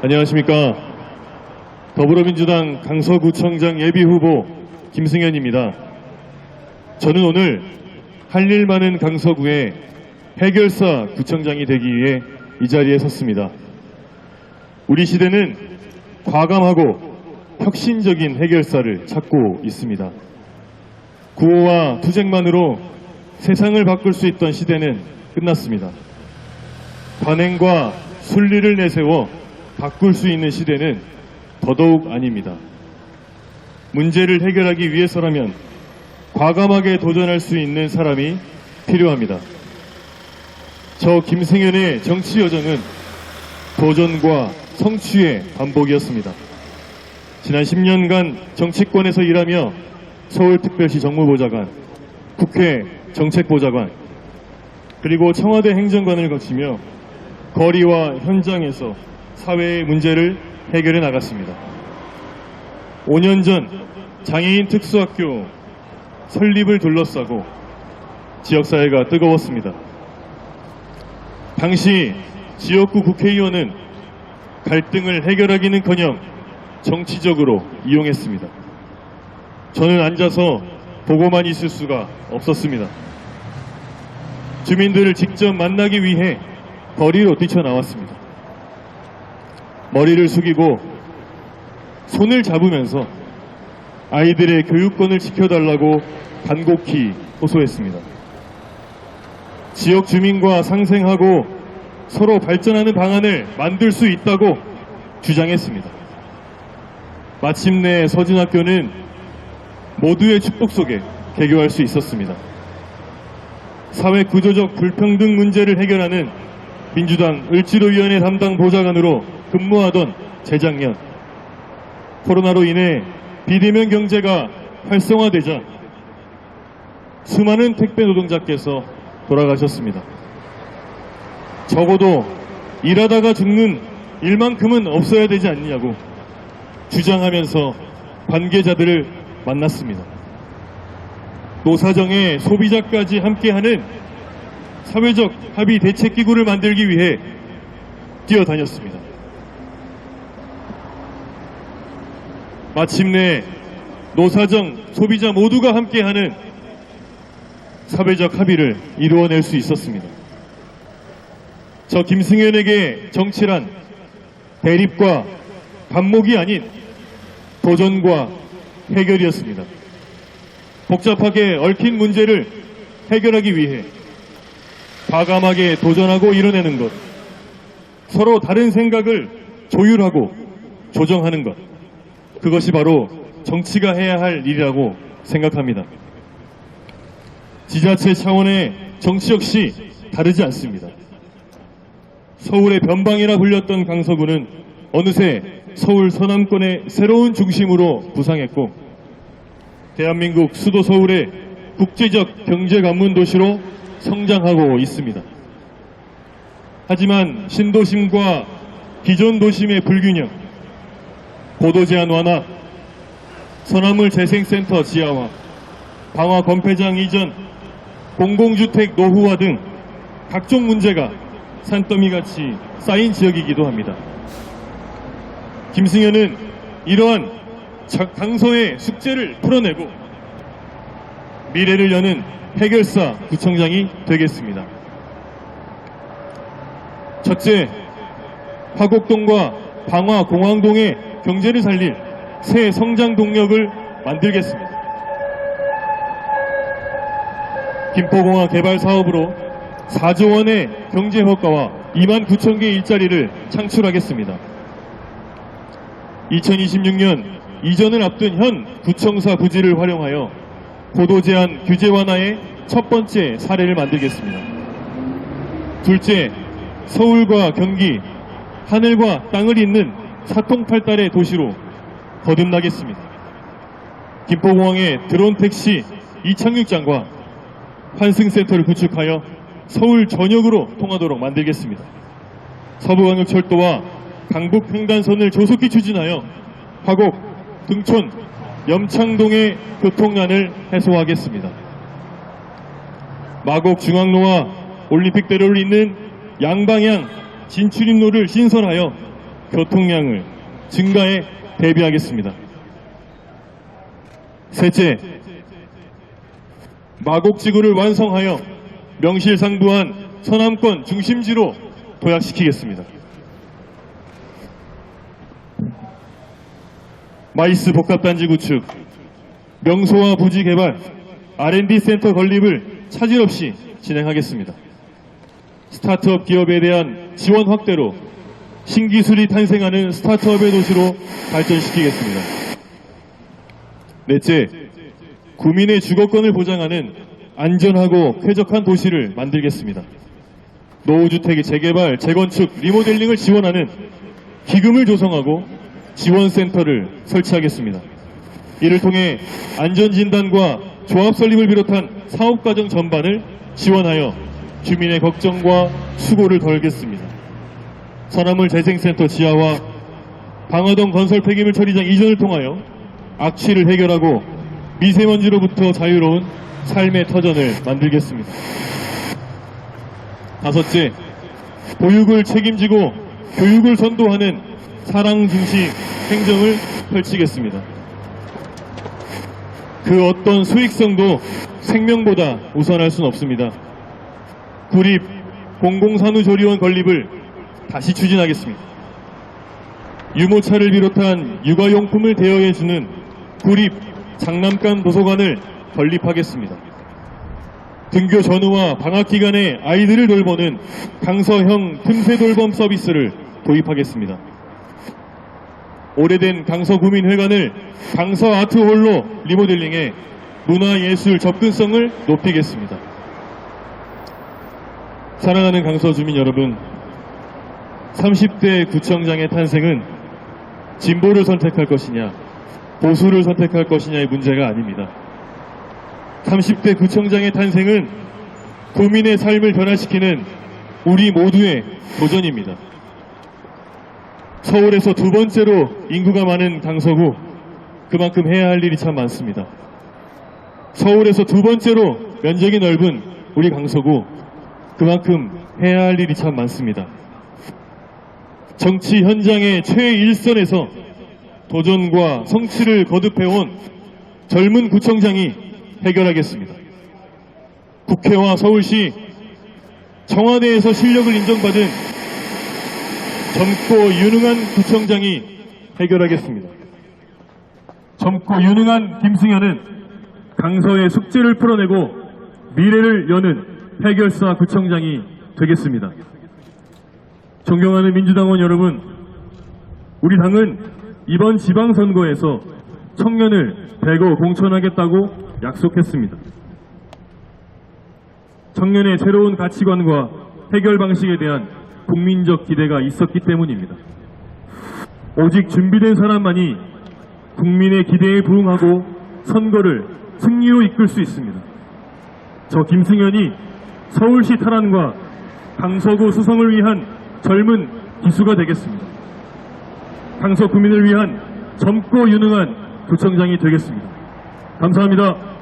안녕하십니까. 더불어민주당 강서구청장 예비후보 김승현입니다. 저는 오늘 할 일 많은 강서구의 해결사 구청장이 되기 위해 이 자리에 섰습니다. 우리 시대는 과감하고 혁신적인 해결사를 찾고 있습니다. 구호와 투쟁만으로 세상을 바꿀 수 있던 시대는 끝났습니다. 관행과 순리를 내세워 바꿀 수 있는 시대는 더더욱 아닙니다. 문제를 해결하기 위해서라면 과감하게 도전할 수 있는 사람이 필요합니다. 저 김승현의 정치 여정은 도전과 성취의 반복이었습니다. 지난 10년간 정치권에서 일하며 서울특별시 정무보좌관, 국회 정책보좌관, 그리고 청와대 행정관을 거치며 거리와 현장에서 사회의 문제를 해결해 나갔습니다. 5년 전 장애인 특수학교 설립을 둘러싸고 지역사회가 뜨거웠습니다. 당시 지역구 국회의원은 갈등을 해결하기는커녕 정치적으로 이용했습니다. 저는 앉아서 보고만 있을 수가 없었습니다. 주민들을 직접 만나기 위해 거리로 뛰쳐나왔습니다. 머리를 숙이고 손을 잡으면서 아이들의 교육권을 지켜달라고 간곡히 호소했습니다. 지역 주민과 상생하고 서로 발전하는 방안을 만들 수 있다고 주장했습니다. 마침내 서진학교는 모두의 축복 속에 개교할 수 있었습니다. 사회 구조적 불평등 문제를 해결하는 민주당 을지로위원회 담당 보좌관으로 근무하던 재작년, 코로나로 인해 비대면 경제가 활성화되자 수많은 택배 노동자께서 돌아가셨습니다. 적어도 일하다가 죽는 일만큼은 없어야 되지 않느냐고 주장하면서 관계자들을 만났습니다. 노사정의 소비자까지 함께하는 사회적 합의 대책기구를 만들기 위해 뛰어다녔습니다. 마침내 노사정, 소비자 모두가 함께하는 사회적 합의를 이루어낼 수 있었습니다. 저 김승현에게 정치란 대립과 반목이 아닌 도전과 해결이었습니다. 복잡하게 얽힌 문제를 해결하기 위해 과감하게 도전하고 이뤄내는 것, 서로 다른 생각을 조율하고 조정하는 것, 그것이 바로 정치가 해야 할 일이라고 생각합니다. 지자체 차원의 정치 역시 다르지 않습니다. 서울의 변방이라 불렸던 강서구는 어느새 서울 서남권의 새로운 중심으로 부상했고 대한민국 수도 서울의 국제적 경제 관문 도시로 성장하고 있습니다. 하지만 신도심과 기존 도심의 불균형, 고도 제한 완화, 서나물 재생센터 지하화, 방화 건폐장 이전, 공공주택 노후화 등 각종 문제가 산더미같이 쌓인 지역이기도 합니다. 김승현은 이러한 강서의 숙제를 풀어내고 미래를 여는 해결사 구청장이 되겠습니다. 첫째, 화곡동과 방화 공항동의 경제를 살릴 새 성장 동력을 만들겠습니다. 김포공항 개발 사업으로 4조 원의 경제 효과와 2만 9천 개의 일자리를 창출하겠습니다. 2026년 이전을 앞둔 현 구청사 부지를 활용하여 고도 제한 규제 완화의 첫 번째 사례를 만들겠습니다. 둘째, 서울과 경기, 하늘과 땅을 잇는 사통팔달의 도시로 거듭나겠습니다. 김포공항에 드론 택시 이착륙장과 환승센터를 구축하여 서울 전역으로 통하도록 만들겠습니다. 서부광역철도와 강북횡단선을 조속히 추진하여 화곡, 등촌, 염창동의 교통난을 해소하겠습니다. 마곡 중앙로와 올림픽대로를 잇는 양방향 진출입로를 신설하여 교통량을 증가에 대비하겠습니다. 셋째, 마곡지구를 완성하여 명실상부한 서남권 중심지로 도약시키겠습니다. 마이스 복합단지 구축, 명소와 부지 개발, R&D 센터 건립을 차질 없이 진행하겠습니다. 스타트업 기업에 대한 지원 확대로 신기술이 탄생하는 스타트업의 도시로 발전시키겠습니다. 넷째, 구민의 주거권을 보장하는 안전하고 쾌적한 도시를 만들겠습니다. 노후주택의 재개발, 재건축, 리모델링을 지원하는 기금을 조성하고 지원센터를 설치하겠습니다. 이를 통해 안전진단과 조합 설립을 비롯한 사업과정 전반을 지원하여 주민의 걱정과 수고를 덜겠습니다. 서남을 재생센터 지하와 방화동 건설 폐기물 처리장 이전을 통하여 악취를 해결하고 미세먼지로부터 자유로운 삶의 터전을 만들겠습니다. 다섯째, 보육을 책임지고 교육을 선도하는 사랑 중심 행정을 펼치겠습니다. 그 어떤 수익성도 생명보다 우선할 수는 없습니다. 구립 공공산후조리원 건립을 다시 추진하겠습니다. 유모차를 비롯한 육아용품을 대여해주는 구립 장난감 도서관을 건립하겠습니다. 등교 전후와 방학 기간에 아이들을 돌보는 강서형 틈새 돌봄 서비스를 도입하겠습니다. 오래된 강서구민회관을 강서아트홀로 리모델링해 문화예술 접근성을 높이겠습니다. 사랑하는 강서 주민 여러분, 30대 구청장의 탄생은 진보를 선택할 것이냐, 보수를 선택할 것이냐의 문제가 아닙니다. 30대 구청장의 탄생은 국민의 삶을 변화시키는 우리 모두의 도전입니다. 서울에서 두 번째로 인구가 많은 강서구, 그만큼 해야 할 일이 참 많습니다. 서울에서 두 번째로 면적이 넓은 우리 강서구, 그만큼 해야 할 일이 참 많습니다. 정치 현장의 최일선에서 도전과 성취를 거듭해온 젊은 구청장이 해결하겠습니다. 국회와 서울시, 청와대에서 실력을 인정받은 젊고 유능한 구청장이 해결하겠습니다. 젊고 유능한 김승현은 강서의 숙제를 풀어내고 미래를 여는 해결사 구청장이 되겠습니다. 존경하는 민주당원 여러분, 우리 당은 이번 지방선거에서 청년을 대거 공천하겠다고 약속했습니다. 청년의 새로운 가치관과 해결 방식에 대한 국민적 기대가 있었기 때문입니다. 오직 준비된 사람만이 국민의 기대에 부응하고 선거를 승리로 이끌 수 있습니다. 저 김승현이 서울시 탈환과 강서구 수성을 위한 젊은 기수가 되겠습니다. 강서 구민을 위한 젊고 유능한 구청장이 되겠습니다. 감사합니다.